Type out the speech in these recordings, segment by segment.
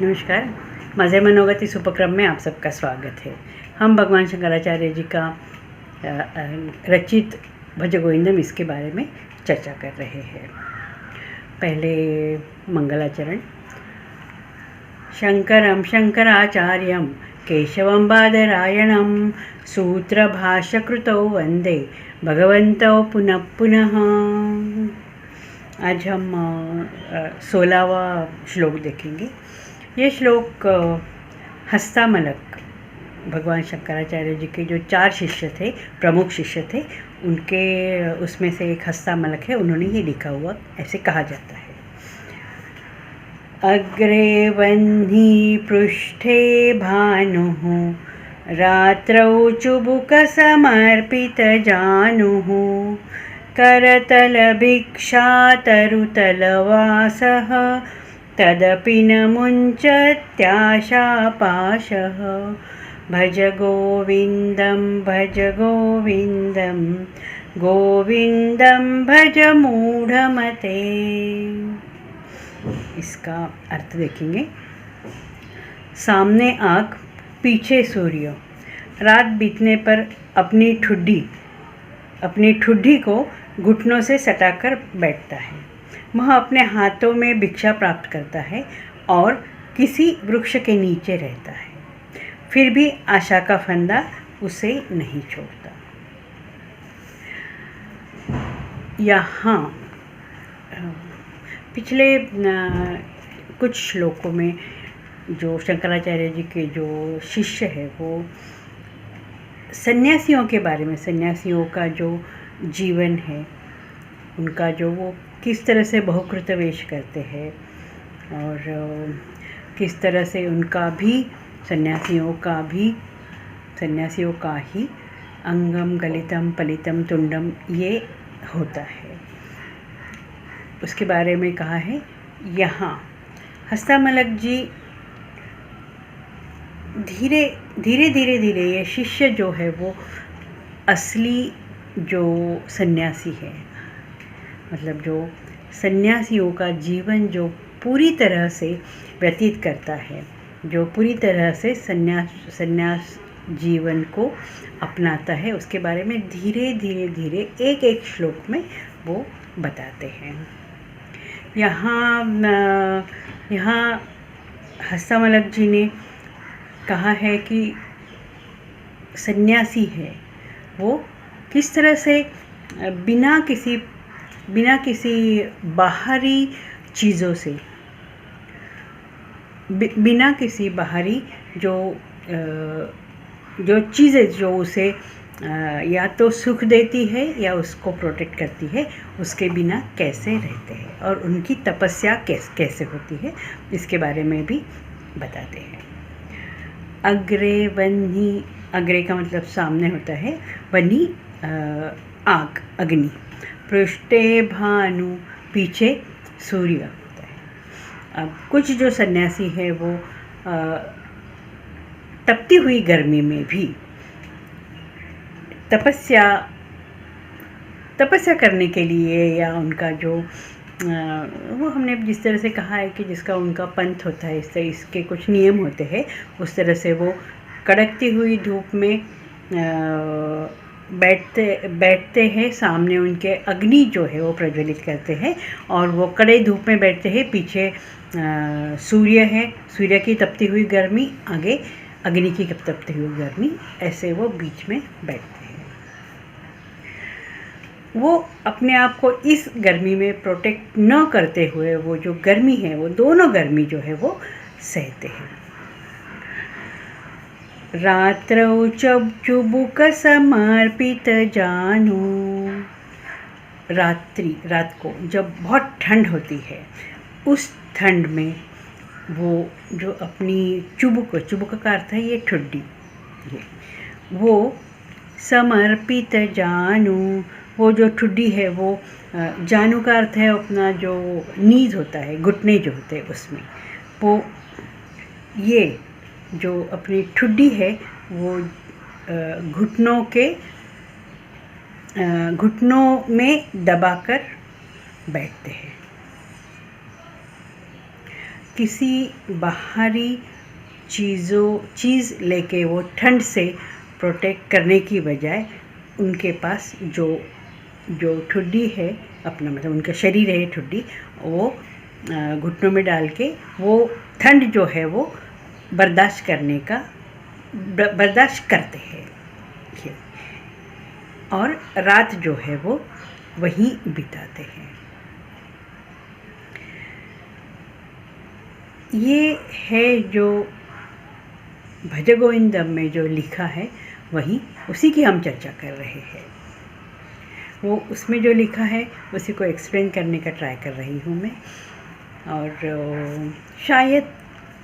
नमस्कार। मज़े मनोगत इस उपक्रम में आप सबका स्वागत है। हम भगवान शंकराचार्य जी का रचित भज गोविंदम इसके बारे में चर्चा कर रहे हैं। पहले मंगलाचरण। शंकरं शंकराचार्यं केशवं बादरायणं सूत्रभाष्यकृतौ वंदे भगवन्तौ पुनः पुनः। आज हम 16वां श्लोक देखेंगे। ये श्लोक हस्तामलक भगवान शंकराचार्य जी के जो 4 शिष्य थे, प्रमुख शिष्य थे, उनके उसमें से एक हस्तामलक है, उन्होंने ये लिखा हुआ ऐसे कहा जाता है। अग्रे वह्नि पृष्ठे भानुः रात्रौ चुबुक समर्पित जानुः करतलभिक्षा तरुतलवासः तदपि न मुञ्चत्याशापाशः भज गोविन्दं गोविन्दं भज मूढ़मते। इसका अर्थ देखेंगे। सामने आग, पीछे सूर्य, रात बीतने पर अपनी ठुड्डी को घुटनों से सटाकर बैठता है। वह अपने हाथों में भिक्षा प्राप्त करता है और किसी वृक्ष के नीचे रहता है, फिर भी आशा का फंदा उसे नहीं छोड़ता। यहाँ पिछले कुछ श्लोकों में जो शंकराचार्य जी के जो शिष्य है वो सन्यासियों के बारे में, सन्यासियों का जो जीवन है, उनका जो वो किस तरह से बहुकृत वेश करते हैं और किस तरह से उनका भी सन्यासियों का ही अंगम गलितम पलितम तुंडम ये होता है, उसके बारे में कहा है। यहाँ हस्तामलक जी धीरे ये शिष्य जो है वो असली जो सन्यासी है, मतलब जो सन्यासियों का जीवन जो पूरी तरह से व्यतीत करता है, जो पूरी तरह से सन्यास जीवन को अपनाता है, उसके बारे में धीरे एक श्लोक में वो बताते हैं। यहाँ हस्तामलक जी ने कहा है कि सन्यासी है वो किस तरह से बिना किसी बाहरी चीज़ों से, बिना किसी बाहरी जो चीज़ें जो उसे या तो सुख देती है या उसको प्रोटेक्ट करती है, उसके बिना कैसे रहते हैं और उनकी तपस्या कैसे होती है, इसके बारे में भी बताते हैं। अग्रे वह्नि, अग्रे का मतलब सामने होता है, वह्नि आग, अग्नि, पृष्ठे भानु, पीछे सूर्य होता है। अब कुछ जो सन्यासी है वो तपती हुई गर्मी में भी तपस्या करने के लिए, या उनका जो वो हमने जिस तरह से कहा है कि जिसका उनका पंथ होता है, इसके कुछ नियम होते हैं, उस तरह से वो कड़कती हुई धूप में बैठते हैं। सामने उनके अग्नि जो है वो प्रज्वलित करते हैं और वो कड़े धूप में बैठते हैं। पीछे सूर्य है, सूर्य की तपती हुई गर्मी, आगे अग्नि की तपती हुई गर्मी, ऐसे वो बीच में बैठते हैं। वो अपने आप को इस गर्मी में प्रोटेक्ट न करते हुए वो जो गर्मी है, वो दोनों गर्मी जो है वो सहते हैं। रात्रौ चुबुक समर्पित जानु, रात को जब बहुत ठंड होती है, उस ठंड में वो जो अपनी चुबुक का अर्थ है ये ठुड्डी, वो समर्पित जानु, वो जो ठुड्डी है वो जानु का अर्थ है अपना जो नीज होता है, घुटने जो होते हैं उसमें, वो ये जो अपनी ठुड्डी है वो घुटनों में दबाकर बैठते हैं। किसी बाहरी चीज़ लेके वो ठंड से प्रोटेक्ट करने की बजाय उनके पास जो ठुड्डी है अपना, मतलब उनका शरीर है ठुड्डी, वो घुटनों में डाल के वो ठंड जो है वो बर्दाश्त करते हैं और रात जो है वो वहीं बिताते हैं। ये है जो भज गोविंदम में जो लिखा है, वही उसी की हम चर्चा कर रहे हैं। वो उसमें जो लिखा है उसी को एक्सप्लेन करने का ट्राई कर रही हूँ मैं। और शायद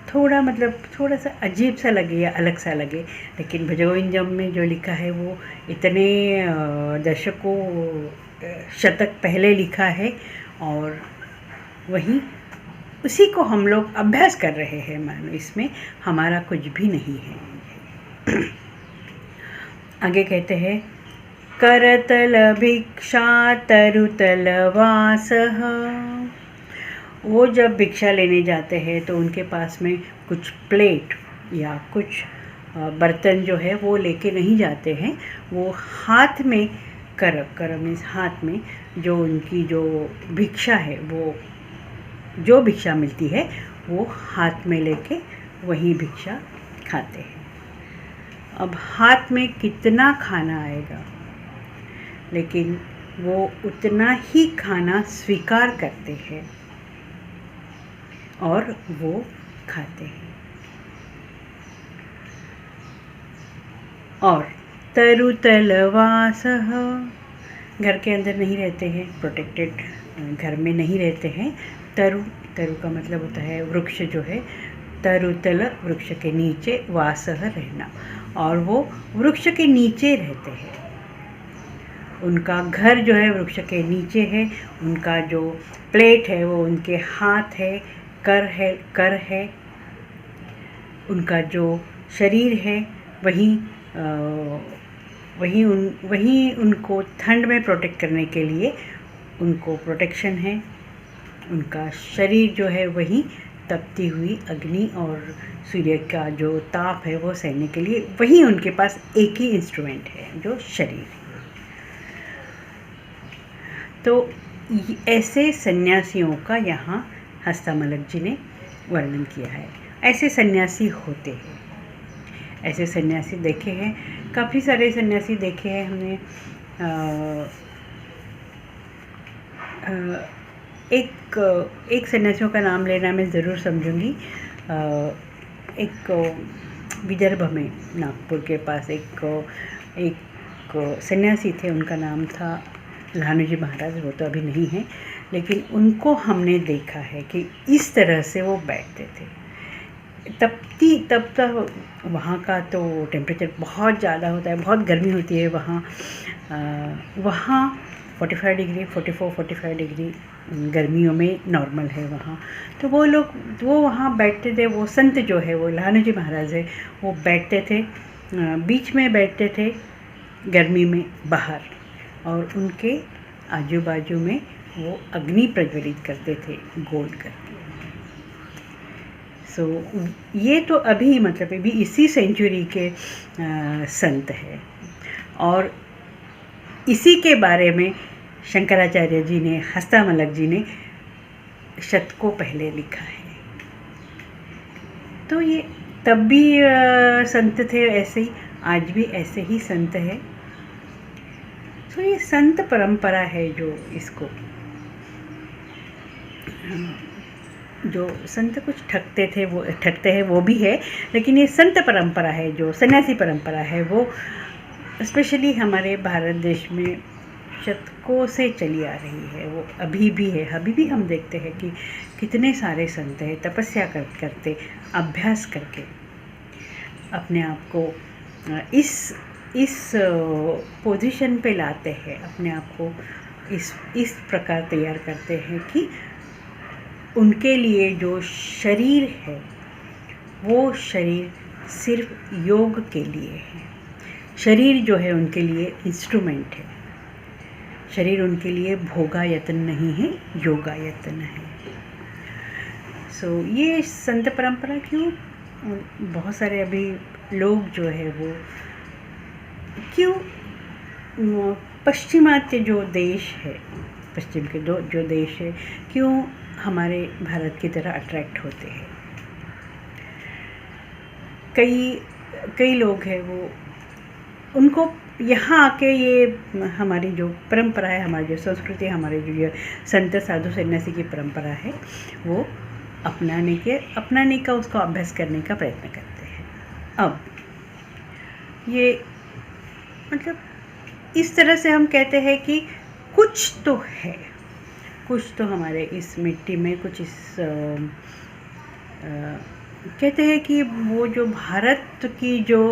थोड़ा सा अजीब सा लगे या अलग सा लगे, लेकिन भज गोविंदम में जो लिखा है वो इतने दशकों शतक पहले लिखा है और वही उसी को हम लोग अभ्यास कर रहे हैं। मानो इसमें हमारा कुछ भी नहीं है। आगे कहते हैं, करतल भिक्षा तरुतल वासः। वो जब भिक्षा लेने जाते हैं तो उनके पास में कुछ प्लेट या कुछ बर्तन जो है वो लेके नहीं जाते हैं। वो हाथ में कर मीन्स हाथ में जो उनकी जो भिक्षा है, वो जो भिक्षा मिलती है वो हाथ में लेके वही भिक्षा खाते हैं। अब हाथ में कितना खाना आएगा, लेकिन वो उतना ही खाना स्वीकार करते हैं और वो खाते हैं। और तरुतलवासः, घर के अंदर नहीं रहते हैं, प्रोटेक्टेड घर में नहीं रहते हैं। तरु का मतलब होता है वृक्ष जो है, तरुतल वृक्ष के नीचे, वासः रहना, और वो वृक्ष के नीचे रहते हैं। उनका घर जो है वृक्ष के नीचे है, उनका जो प्लेट है वो उनके हाथ है, कर है, उनका जो शरीर है वही उनको ठंड में प्रोटेक्ट करने के लिए उनको प्रोटेक्शन है। उनका शरीर जो है वही तपती हुई अग्नि और सूर्य का जो ताप है वो सहने के लिए वही उनके पास एक ही इंस्ट्रूमेंट है, जो शरीर है। तो ऐसे सन्यासियों का यहाँ हस्तामलक जी ने वर्णन किया है। ऐसे सन्यासी होते हैं, ऐसे सन्यासी देखे हैं, काफ़ी सारे सन्यासी देखे हैं हमने। एक सन्यासियों का नाम लेना मैं ज़रूर समझूंगी। एक विदर्भ में नागपुर के पास एक सन्यासी थे, उनका नाम था लहानूजी महाराज। वो तो अभी नहीं है, लेकिन उनको हमने देखा है कि इस तरह से वो बैठते थे। तब वहाँ का तो टेम्परेचर बहुत ज़्यादा होता है, बहुत गर्मी होती है वहाँ 45 डिग्री 44-45 डिग्री गर्मियों में नॉर्मल है वहाँ। तो वो वहाँ बैठते थे। वो संत जो है, वो लहानूजी महाराज है, वो बैठते थे, बीच में बैठते थे गर्मी में बाहर, और उनके आजू बाजू में वो अग्नि प्रज्वलित करते थे गोल करके। ये तो अभी मतलब अभी इसी सेंचुरी के संत है, और इसी के बारे में शंकराचार्य जी ने, हस्तामलक जी ने शतकों पहले लिखा है। तो ये तब भी संत थे ऐसे ही, आज भी ऐसे ही संत है। तो ये संत परंपरा है जो इसको, जो संत कुछ ठगते हैं वो भी है, लेकिन ये संत परंपरा है, जो सन्यासी परंपरा है, वो स्पेशली हमारे भारत देश में शतकों से चली आ रही है। वो अभी भी है, अभी भी हम देखते हैं कि कितने सारे संत हैं तपस्या करते, अभ्यास करके अपने आप को इस पोजीशन पे लाते हैं, अपने आप को इस प्रकार तैयार करते हैं कि उनके लिए जो शरीर है वो शरीर सिर्फ योग के लिए है। शरीर जो है उनके लिए इंस्ट्रूमेंट है। शरीर उनके लिए भोगायतन नहीं है, योगायतन है। सो ये संत परंपरा क्यों बहुत सारे अभी लोग जो है वो क्यों पश्चिमात्य जो देश है, पश्चिम के जो देश है, क्यों हमारे भारत की तरह अट्रैक्ट होते हैं। कई लोग हैं वो उनको यहाँ आके ये हमारी जो परंपरा है, हमारी जो संस्कृति, हमारे जो ये संत साधु सन्यासी की परंपरा है वो अपनाने का उसको अभ्यास करने का प्रयत्न करते हैं। अब ये मतलब इस तरह से हम कहते हैं कि कुछ तो है, कुछ तो हमारे इस मिट्टी में, कुछ इस कहते हैं कि वो जो भारत की जो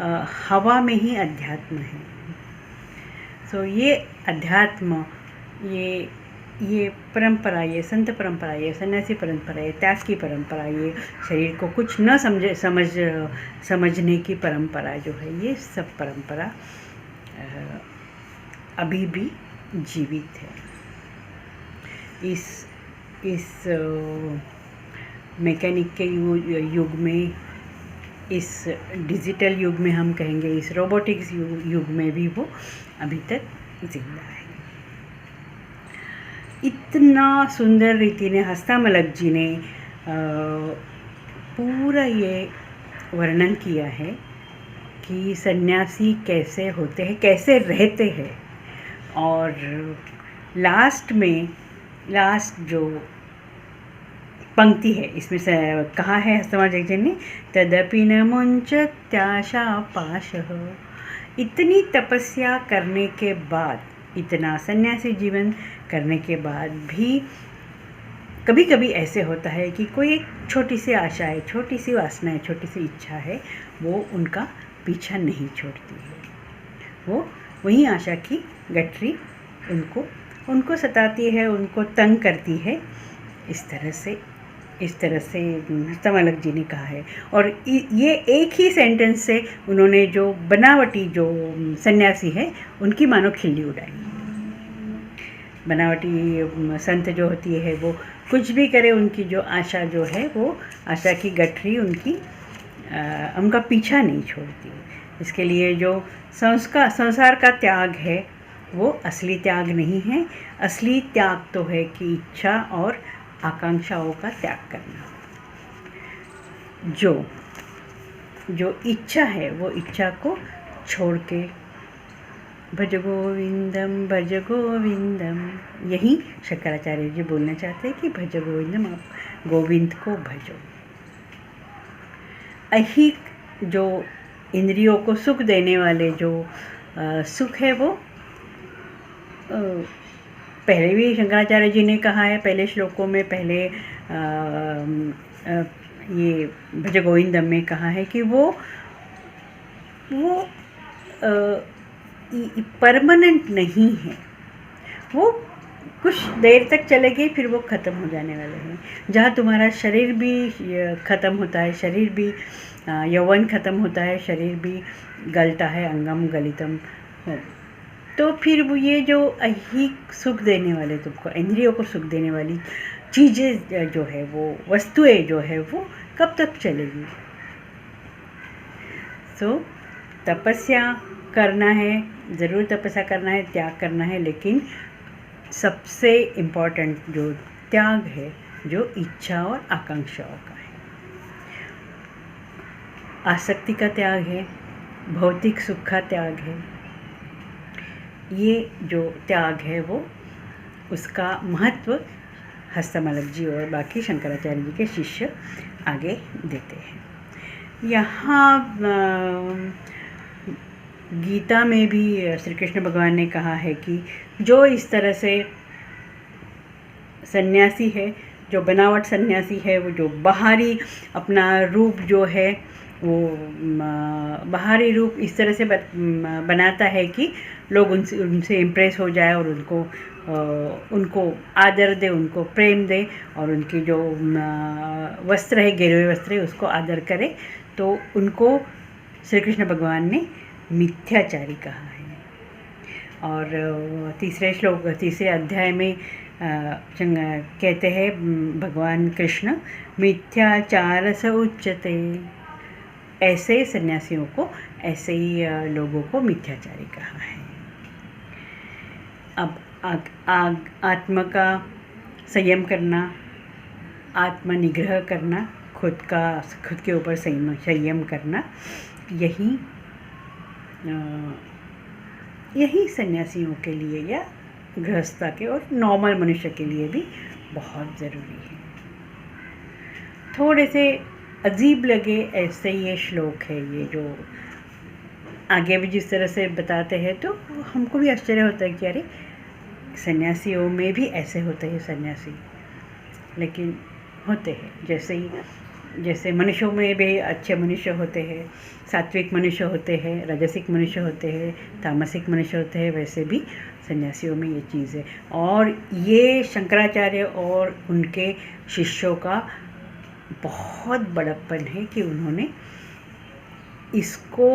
हवा में ही अध्यात्म है। सो ये अध्यात्म, ये परंपरा, ये संत परंपरा, ये सन्यासी परंपरा, ये त्याग की परंपरा, ये शरीर को कुछ न समझने की परंपरा जो है, ये सब परंपरा अभी भी जीवित है। इस मैकेनिक के युग में, इस डिजिटल युग में, हम कहेंगे इस रोबोटिक्स युग में भी वो अभी तक जिंदा है। इतना सुंदर रीति ने हस्तामलक जी ने पूरा ये वर्णन किया है कि सन्यासी कैसे होते हैं, कैसे रहते हैं। और लास्ट जो पंक्ति है इसमें से कहा है हस्तमलक जी ने, तदपि न मुञ्चत्याशा पाशः। इतनी तपस्या करने के बाद, इतना सन्यासी जीवन करने के बाद भी कभी कभी ऐसे होता है कि कोई एक छोटी सी आशा है, छोटी सी वासना है, छोटी सी इच्छा है, वो उनका पीछा नहीं छोड़ती है। वो वही आशा की गठरी उनको सताती है, उनको तंग करती है। इस तरह से हस्तमलक जी ने कहा है। और ये एक ही सेंटेंस से उन्होंने जो बनावटी जो सन्यासी है उनकी मानो खिल्ली उड़ाई। बनावटी संत जो होती है वो कुछ भी करे, उनकी जो आशा जो है वो आशा की गठरी उनका पीछा नहीं छोड़ती। इसके लिए जो संसार का त्याग है वो असली त्याग नहीं है। असली त्याग तो है कि इच्छा और आकांक्षाओं का त्याग करना। जो इच्छा है वो इच्छा को छोड़ के भज गोविंदम, यही शंकराचार्य जी बोलना चाहते हैं कि भज गोविंदम, आप गोविंद को भजो। ऐहिक जो इंद्रियों को सुख देने वाले जो सुख है वो पहले भी शंकराचार्य जी ने कहा है, पहले श्लोकों में, पहले ये भज गोविंदम में कहा है कि वो परमानेंट नहीं है। वो कुछ देर तक चलेगी, फिर वो ख़त्म हो जाने वाले हैं। जहाँ तुम्हारा शरीर भी ख़त्म होता है, शरीर भी यौवन ख़त्म होता है, शरीर भी गलता है, अंगम गलितम, तो फिर वो ये जो ऐहिक सुख देने वाले, तुमको इंद्रियों को सुख देने वाली चीज़ें जो है, वो वस्तुएं जो है, वो कब तक चलेगी। सो तपस्या करना है, ज़रूर तपस्या करना है, त्याग करना है, लेकिन सबसे इम्पोर्टेंट जो त्याग है, जो इच्छा और आकांक्षाओं का है, आसक्ति का त्याग है, भौतिक सुख का त्याग है। ये जो त्याग है वो उसका महत्व हस्तमलक जी और बाकी शंकराचार्य जी के शिष्य आगे देते हैं। यहाँ गीता में भी श्री कृष्ण भगवान ने कहा है कि जो इस तरह से सन्यासी है, जो बनावट सन्यासी है, वो जो बाहरी अपना रूप जो है, वो बाहरी रूप इस तरह से बनाता है कि लोग उनसे इम्प्रेस हो जाए और उनको आदर दे, उनको प्रेम दे, और उनकी जो वस्त्र है, गिरे हुए वस्त्र है, उसको आदर करे, तो उनको श्री कृष्ण भगवान ने मिथ्याचारी कहा है। और तीसरे अध्याय में कहते हैं भगवान कृष्ण, मिथ्याचार स उच्यते। ऐसे सन्यासियों को, ऐसे ही लोगों को मिथ्याचारी कहा है। अब आत्मा का संयम करना, आत्मनिग्रह करना, खुद के ऊपर संयम करना, यही सन्यासियों के लिए या गृहस्था के और नॉर्मल मनुष्य के लिए भी बहुत ज़रूरी है। थोड़े से अजीब लगे ऐसे ये श्लोक है, ये जो आगे भी जिस तरह से बताते हैं तो हमको भी आश्चर्य होता है कि अरे सन्यासियों में भी ऐसे होते हैं सन्यासी, लेकिन होते हैं। जैसे मनुष्यों में भी अच्छे मनुष्य होते हैं, सात्विक मनुष्य होते हैं, राजसिक मनुष्य होते हैं, तामसिक मनुष्य होते हैं, वैसे भी सन्यासियों में ये चीज़ है। और ये शंकराचार्य और उनके शिष्यों का बहुत बड़प्पन है कि उन्होंने इसको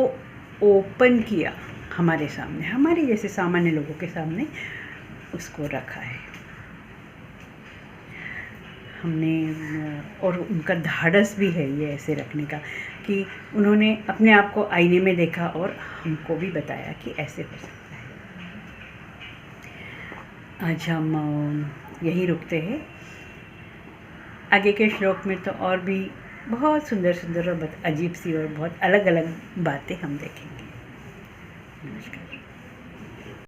ओपन किया हमारे सामने, हमारे जैसे सामान्य लोगों के सामने उसको रखा है हमने। और उनका धाड़स भी है ये ऐसे रखने का कि उन्होंने अपने आप को आईने में देखा और हमको भी बताया कि ऐसे हो सकता है। आज हम यहीं रुकते हैं। आगे के श्लोक में तो और भी बहुत सुंदर सुंदर और अजीब सी और बहुत अलग अलग बातें हम देखेंगे। नमस्कार।